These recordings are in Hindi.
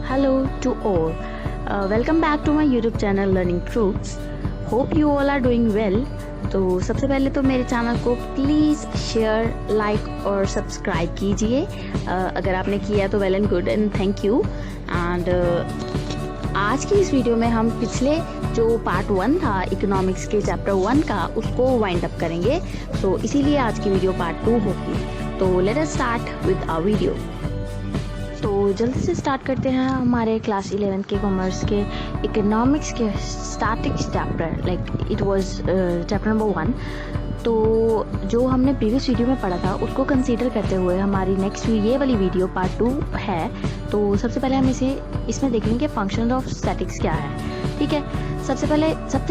Hello to all. Welcome back to my YouTube channel Learning Truths. Hope you all are doing well. तो सबसे पहले तो मेरे चैनल को प्लीज़ शेयर, लाइक और सब्सक्राइब कीजिए। अगर आपने किया तो well and good and thank you. And आज की इस वीडियो में हम पिछले जो पार्ट 1 था इकोनॉमिक्स के चैप्टर 1 का उसको वाइंड अप करेंगे। तो इसीलिए आज की वीडियो पार्ट 2 होगी। तो let us start with our video. तो जल्दी से स्टार्ट करते हैं हमारे क्लास 11 के कॉमर्स के इकोनॉमिक्स के statics chapter, like it was chapter number 1। तो जो हमने प्रीवियस वीडियो में पढ़ा था उसको कंसीडर करते हुए हमारी नेक्स्ट ये वाली वीडियो पार्ट 2 है। तो सबसे पहले हम इसमें देखेंगे फंक्शन ऑफ स्टैटिक्स क्या है। ठीक है, सबसे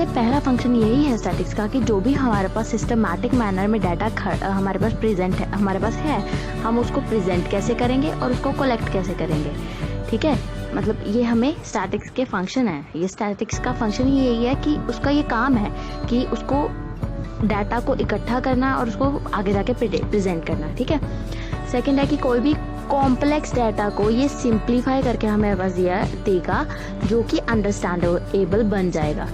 पहला फंक्शन यही है स्टैटिक्स का कि जो भी हमारे पास सिस्टमैटिक मैनर में डाटा हमारे पास प्रेजेंट है, हमारे पास है, हम उसको प्रेजेंट कैसे करेंगे और उसको कलेक्ट कैसे करेंगे। ठीक है, मतलब ये हमें स्टैटिक्स के फंक्शन है। ये स्टैटिक्स का फंक्शन ही यही है कि उसका ये काम है कि उसको डाटा को इकट्ठा करना और उसको आगे जाके प्रेजेंट करना। ठीक है, सेकंड है कि कोई भी कॉम्प्लेक्स डाटा को ये सिंप्लीफाई करके हमें बस देगा जो कि अंडरस्टैंडेबल बन जाएगा।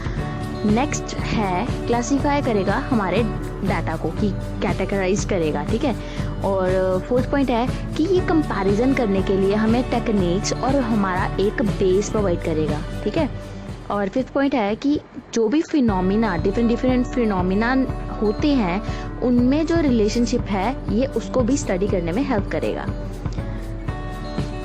नेक्स्ट है क्लासीफाई करेगा हमारे डाटा को, कि कैटेगराइज करेगा। ठीक है, और फोर्थ पॉइंट है कि ये कंपैरिजन करने के लिए हमें टेक्निक्स और हमारा एक बेस प्रोवाइड करेगा। ठीक है, और फिफ्थ पॉइंट है कि जो भी फिनोमिना डिफरेंट फिनोमिना होते हैं उनमें जो रिलेशनशिप है ये उसको भी स्टडी करने में हेल्प करेगा।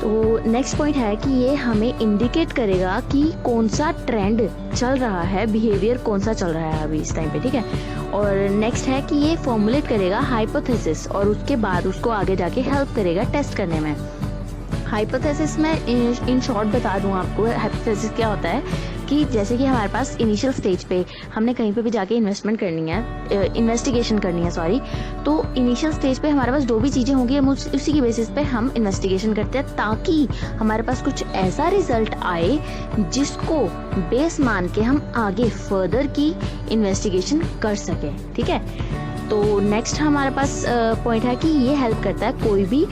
तो नेक्स्ट पॉइंट है कि ये हमें इंडिकेट करेगा कि कौन सा ट्रेंड चल रहा है, बिहेवियर कौन सा चल रहा है अभी इस टाइम पे। ठीक है, और नेक्स्ट है कि ये फॉर्मुलेट करेगा हाइपोथेसिस और उसके बाद उसको आगे जाके हेल्प करेगा टेस्ट करने में। हाइपोथेसिस में इन शॉर्ट बता दूं आपको हाइपोथेसिस क्या होता है कि जैसे कि हमारे पास इनिशियल स्टेज पे हमने कहीं पे भी जाके इन्वेस्टिगेशन करनी है सॉरी, तो इनिशियल स्टेज पे हमारे पास जो भी चीज़ें होंगी हम उसी की बेसिस पे हम इन्वेस्टिगेशन करते हैं ताकि हमारे पास कुछ ऐसा रिजल्ट आए जिसको बेस मान के हम आगे फर्दर की इन्वेस्टिगेशन कर सकें। ठीक है, तो नेक्स्ट हमारे पास पॉइंट है कि ये हेल्प करता है कोई भी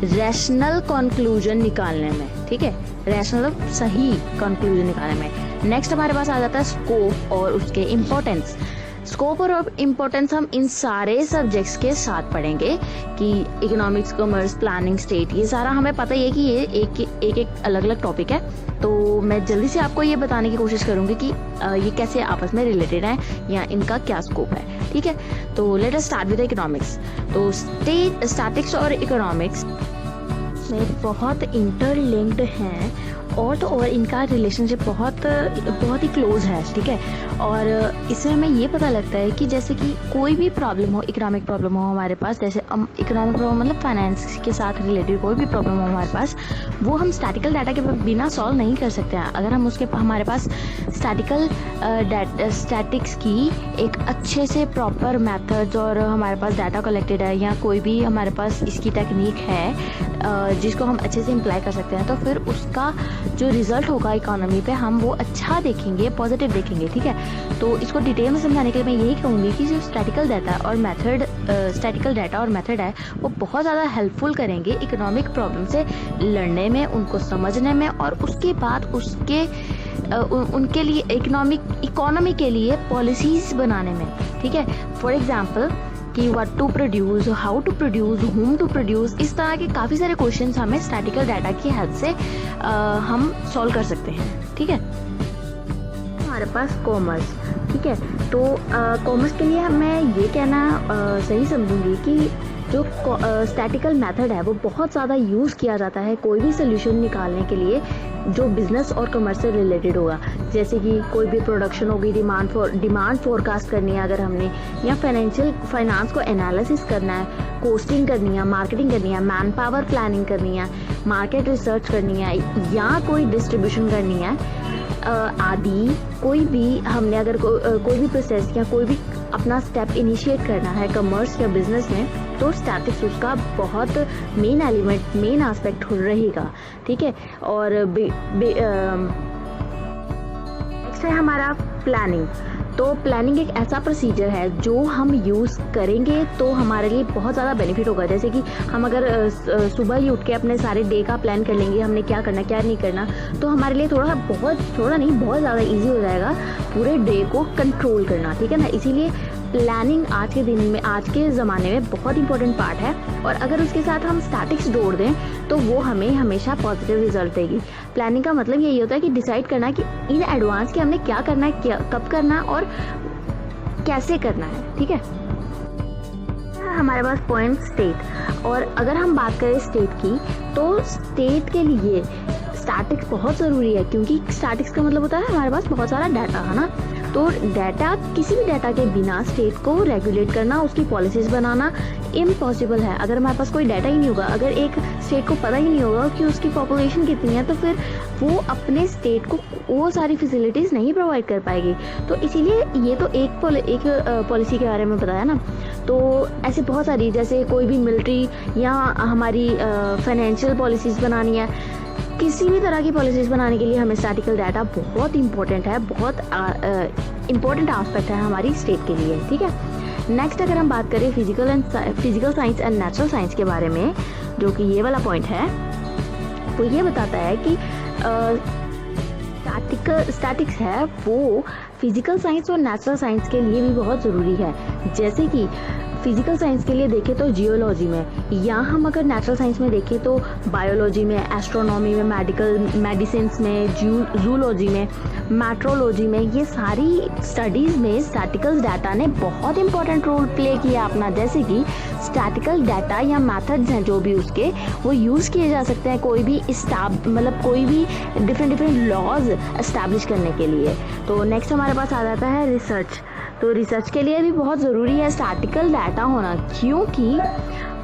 रैशनल कंक्लूजन निकालने में। ठीक है, रैशनल सही कंक्लूजन निकालने में। नेक्स्ट हमारे पास आ जाता है स्कोप और उसके इम्पोर्टेंस। स्कोप और इम्पोर्टेंस हम इन सारे सब्जेक्ट्स के साथ पढ़ेंगे कि इकोनॉमिक्स, कॉमर्स, प्लानिंग, स्टेट, ये सारा हमें पता ही है कि ये एक अलग अलग टॉपिक है। तो मैं जल्दी से आपको ये बताने की कोशिश करूंगी कि ये कैसे आपस में रिलेटेड है या इनका क्या स्कोप है। ठीक है, तो let us start with economics. तो स्टैटिक्स और इकोनॉमिक्स में बहुत इंटरलिंक्ड हैं और इनका रिलेशनशिप बहुत ही क्लोज है। ठीक है, और इससे हमें ये पता लगता है कि जैसे कि कोई भी प्रॉब्लम हो, इकोनॉमिक प्रॉब्लम हो हमारे पास, जैसे इकोनॉमिक प्रॉब्लम मतलब फाइनेंस के साथ रिलेटेड कोई भी प्रॉब्लम हो हमारे पास, वो हम स्टैटिकल डाटा के बिना सॉल्व नहीं कर सकते हैं। अगर हम हमारे पास स्टैटिक्स की एक अच्छे से प्रॉपर मेथड्स और हमारे पास डाटा कलेक्टेड है या कोई भी हमारे पास इसकी टेक्निक है जिसको हम अच्छे से इम्प्लाई कर सकते हैं, तो फिर उसका जो रिजल्ट होगा इकोनॉमी पे हम वो अच्छा देखेंगे, पॉजिटिव देखेंगे। ठीक है, तो इसको डिटेल में समझाने के लिए मैं यही कहूँगी कि जो स्टैटिकल डाटा और मेथड है वो बहुत ज़्यादा हेल्पफुल करेंगे इकोनॉमिक प्रॉब्लम से लड़ने में, उनको समझने में और उसके बाद उनके लिए इकोनॉमी के लिए पॉलिसीज बनाने में। ठीक है, फॉर एग्जाम्पल कि what to produce, how to produce, whom to produce, इस तरह के काफ़ी सारे क्वेश्चंस हमें स्टैटिकल डाटा की हेल्प से हम सॉल्व कर सकते हैं। ठीक है, हमारे पास कॉमर्स। ठीक है, तो कॉमर्स के लिए मैं ये कहना सही समझूंगी कि जो स्टैटिकल मेथड है वो बहुत ज़्यादा यूज़ किया जाता है कोई भी सोल्यूशन निकालने के लिए जो बिजनेस और कॉमर्स से रिलेटेड होगा। जैसे कि कोई भी प्रोडक्शन होगी, डिमांड फोरकास्ट करनी है अगर हमने, या फाइनेंस को एनालिसिस करना है, कोस्टिंग करनी है, मार्केटिंग करनी है, मैन पावर प्लानिंग करनी है, मार्केट रिसर्च करनी है या कोई डिस्ट्रीब्यूशन करनी है आदि, कोई भी हमने अगर कोई भी प्रोसेस या कोई भी अपना स्टेप इनिशिएट करना है कॉमर्स या बिजनेस में, तो स्टैटिक्स उसका बहुत मेन एलिमेंट, मेन एस्पेक्ट रहेगा। ठीक है, और नेक्स्ट है हमारा प्लानिंग। तो प्लानिंग एक ऐसा प्रोसीजर है जो हम यूज़ करेंगे तो हमारे लिए बहुत ज़्यादा बेनिफिट होगा। जैसे कि हम अगर सुबह ही उठ के अपने सारे डे का प्लान कर लेंगे, हमने क्या करना क्या नहीं करना, तो हमारे लिए थोड़ा नहीं बहुत ज़्यादा ईजी हो जाएगा पूरे डे को कंट्रोल करना, ठीक है ना। इसीलिए प्लानिंग आज के दिन में, आज के ज़माने में बहुत इंपॉर्टेंट पार्ट है। और अगर उसके साथ हम स्टैटिक्स जोड़ दें तो वो हमें हमेशा पॉजिटिव रिजल्ट देगी। प्लानिंग का मतलब यही होता है कि डिसाइड करना कि इन एडवांस कि हमने क्या करना है, क्या कब करना है और कैसे करना है, ठीक है। हमारे पास पॉइंट स्टेट, और अगर हम बात करें स्टेट की तो स्टेट के लिए स्टैटिक्स बहुत ज़रूरी है, क्योंकि स्टैटिक्स का मतलब होता है हमारे पास बहुत सारा डाटा है ना। तो डाटा, किसी भी डाटा के बिना स्टेट को रेगुलेट करना, उसकी पॉलिसीज़ बनाना इम्पॉसिबल है। अगर हमारे पास कोई डाटा ही नहीं होगा, अगर एक स्टेट को पता ही नहीं होगा कि उसकी पॉपुलेशन कितनी है, तो फिर वो अपने स्टेट को वो सारी फैसिलिटीज़ नहीं प्रोवाइड कर पाएगी। तो इसीलिए ये तो एक पॉलिसी के बारे में बताया ना। तो ऐसे बहुत सारी, जैसे कोई भी मिलिट्री या हमारी फाइनेंशियल पॉलिसीज़ बनानी है, किसी भी तरह की पॉलिसीज़ बनाने के लिए हमें स्टैटिकल डाटा बहुत इंपॉर्टेंट है, बहुत इंपॉर्टेंट एस्पेक्ट है हमारी स्टेट के लिए, ठीक है। नेक्स्ट अगर हम बात करें physical science and natural science के बारे में, जो कि ये वाला पॉइंट है, तो ये बताता है कि स्टैटिक्स है वो फिजिकल साइंस और नेचुरल साइंस के लिए भी बहुत ज़रूरी है। जैसे कि फिजिकल साइंस के लिए देखें तो जियोलॉजी में, या हम अगर नेचुरल साइंस में देखें तो बायोलॉजी में, एस्ट्रोनॉमी में, मेडिसिन में, जूलॉजी में, मेट्रोलॉजी में, ये सारी स्टडीज़ में स्टैटिकल डाटा ने बहुत इंपॉर्टेंट रोल प्ले किया अपना। जैसे कि स्टैटिकल डाटा या मेथड्स हैं जो भी उसके, वो यूज़ किए जा सकते हैं कोई भी कोई भी डिफरेंट लॉज एस्टैब्लिश करने के लिए। तो नेक्स्ट हमारे पास आ जाता है रिसर्च। तो रिसर्च के लिए भी बहुत ज़रूरी है स्टैटिकल डाटा होना, क्योंकि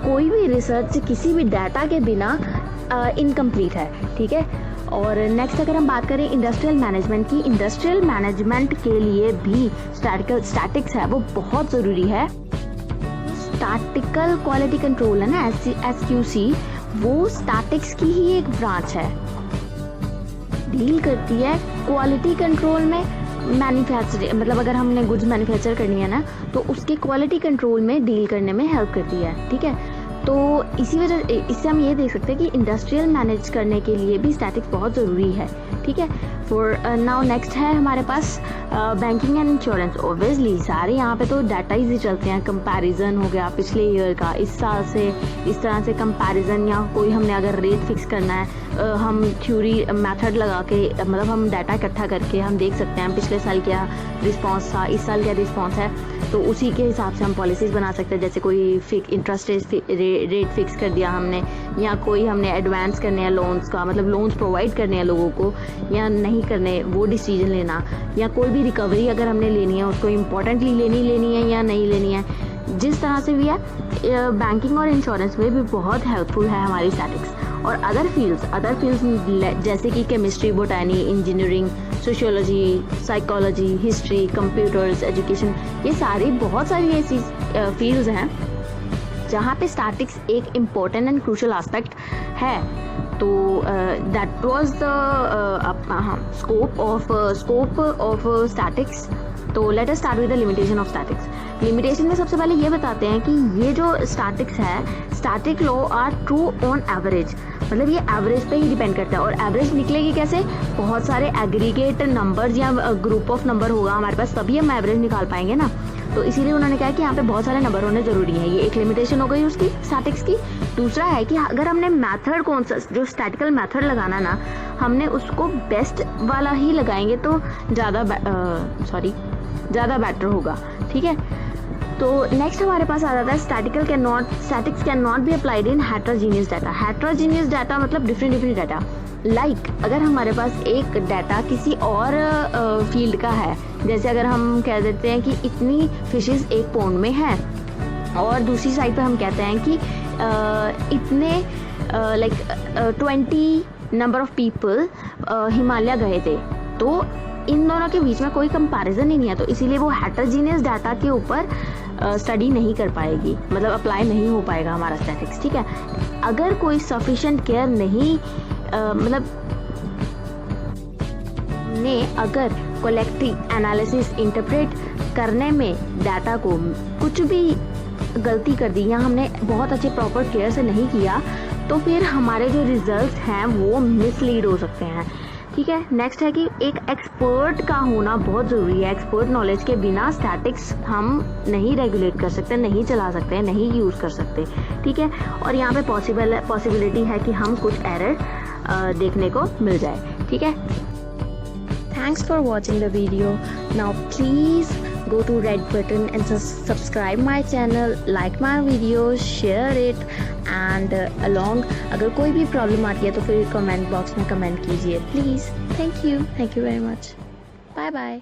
कोई भी रिसर्च किसी भी डाटा के बिना इनकम्प्लीट है, ठीक है। और नेक्स्ट अगर हम बात करें इंडस्ट्रियल मैनेजमेंट की, इंडस्ट्रियल मैनेजमेंट के लिए भी स्टैटिक्स है वो बहुत ज़रूरी है। स्टैटिकल क्वालिटी कंट्रोल है ना, SQC, वो स्टैटिक्स की ही एक ब्रांच है, डील करती है क्वालिटी कंट्रोल में। मैन्युफैक्चरिंग मतलब अगर हमने गुड्स मैन्युफैक्चर करनी है ना, तो उसके क्वालिटी कंट्रोल में डील करने में हेल्प करती है, ठीक है। तो इसी वजह इससे हम ये देख सकते हैं कि इंडस्ट्रियल मैनेज करने के लिए भी स्टैटिक्स बहुत ज़रूरी है, ठीक है। फॉर नाउ नेक्स्ट है हमारे पास बैंकिंग एंड इंश्योरेंस। ओब्वियसली सारे यहाँ पे तो डाटा ही चलते हैं, कंपैरिजन हो गया पिछले ईयर का, इस साल से, इस तरह से कंपैरिजन, या कोई हमने अगर रेट फिक्स करना है, हम थ्योरी मेथड लगा के, मतलब हम डाटा इकट्ठा करके हम देख सकते हैं पिछले साल क्या रिस्पॉन्स था, इस साल क्या रिस्पॉन्स है, तो उसी के हिसाब से हम पॉलिसीज़ बना सकते हैं। जैसे कोई इंटरेस्ट रेट फिक्स कर दिया हमने, या कोई हमने एडवांस करने हैं लोन्स का, मतलब लोन्स प्रोवाइड करने हैं लोगों को या नहीं करने, वो डिसीजन लेना, या कोई भी रिकवरी अगर हमने लेनी है उसको इम्पोर्टेंटली लेनी है या नहीं लेनी है, जिस तरह से भी है। बैंकिंग और इंश्योरेंस में भी बहुत हेल्पफुल है हमारी स्टैटिक्स। और अदर फील्ड्स जैसे कि chemistry, botany, engineering, sociology, psychology, history, computers, education, ये सारी बहुत सारी ऐसी फील्ड्स हैं जहाँ पे स्टैटिक्स एक इम्पोर्टेंट एंड क्रूशल एस्पेक्ट है। तो that was the scope of statics. तो let us start with the limitation of statics. Limitation में सबसे पहले ये बताते हैं कि ये जो स्टैटिक्स है, static law are true on average, मतलब ये एवरेज पे ही डिपेंड करता है। और एवरेज निकलेगी कैसे? बहुत सारे एग्रीगेट नंबर्स या ग्रुप ऑफ नंबर होगा हमारे पास, तभी हम एवरेज निकाल पाएंगे ना। तो इसीलिए उन्होंने कहा कि यहाँ पे बहुत सारे नंबर होने ज़रूरी है। ये एक लिमिटेशन हो गई उसकी स्टैटिक्स की। दूसरा है कि अगर हमने मेथड कौन सा, जो स्टैटिकल मेथड लगाना ना, हमने उसको बेस्ट वाला ही लगाएंगे तो ज़्यादा बेटर होगा, ठीक है। तो नेक्स्ट हमारे पास आ जाता है statics can not be applied in heterogeneous data. Heterogeneous data मतलब डिफरेंट डाटा। लाइक अगर हमारे पास एक डाटा किसी और फील्ड का है, जैसे अगर हम कह देते हैं कि इतनी फिशेस एक पौंड में है, और दूसरी साइड पे हम कहते हैं कि इतने 20 नंबर ऑफ पीपल हिमालय गए थे, तो इन दोनों के बीच में कोई कंपैरिजन ही नहीं है। तो इसीलिए वो हेट्रोजीनियस डाटा के ऊपर स्टडी नहीं कर पाएगी, मतलब अप्लाई नहीं हो पाएगा हमारा स्टैटिक्स, ठीक है। अगर कोई सफिशिएंट केयर नहीं अगर कलेक्टिव एनालिसिस इंटरप्रेट करने में डाटा को कुछ भी गलती कर दी या हमने बहुत अच्छे प्रॉपर केयर से नहीं किया तो फिर हमारे जो रिजल्ट्स हैं वो मिसलीड हो सकते हैं। ठीक है, नेक्स्ट है कि एक एक्सपर्ट का होना बहुत ज़रूरी है। एक्सपर्ट नॉलेज के बिना स्टैटिक्स हम नहीं रेगुलेट कर सकते, नहीं चला सकते, नहीं यूज़ कर सकते। ठीक है, और यहाँ पे पॉसिबिलिटी है कि हम कुछ एरर देखने को मिल जाए। ठीक है, thanks for watching the video. Now please go to red button and subscribe my channel, like my videos, share it and along अगर कोई भी प्रॉब्लम आती है तो फिर कमेंट बॉक्स में कमेंट कीजिए please. Thank you very much. Bye bye.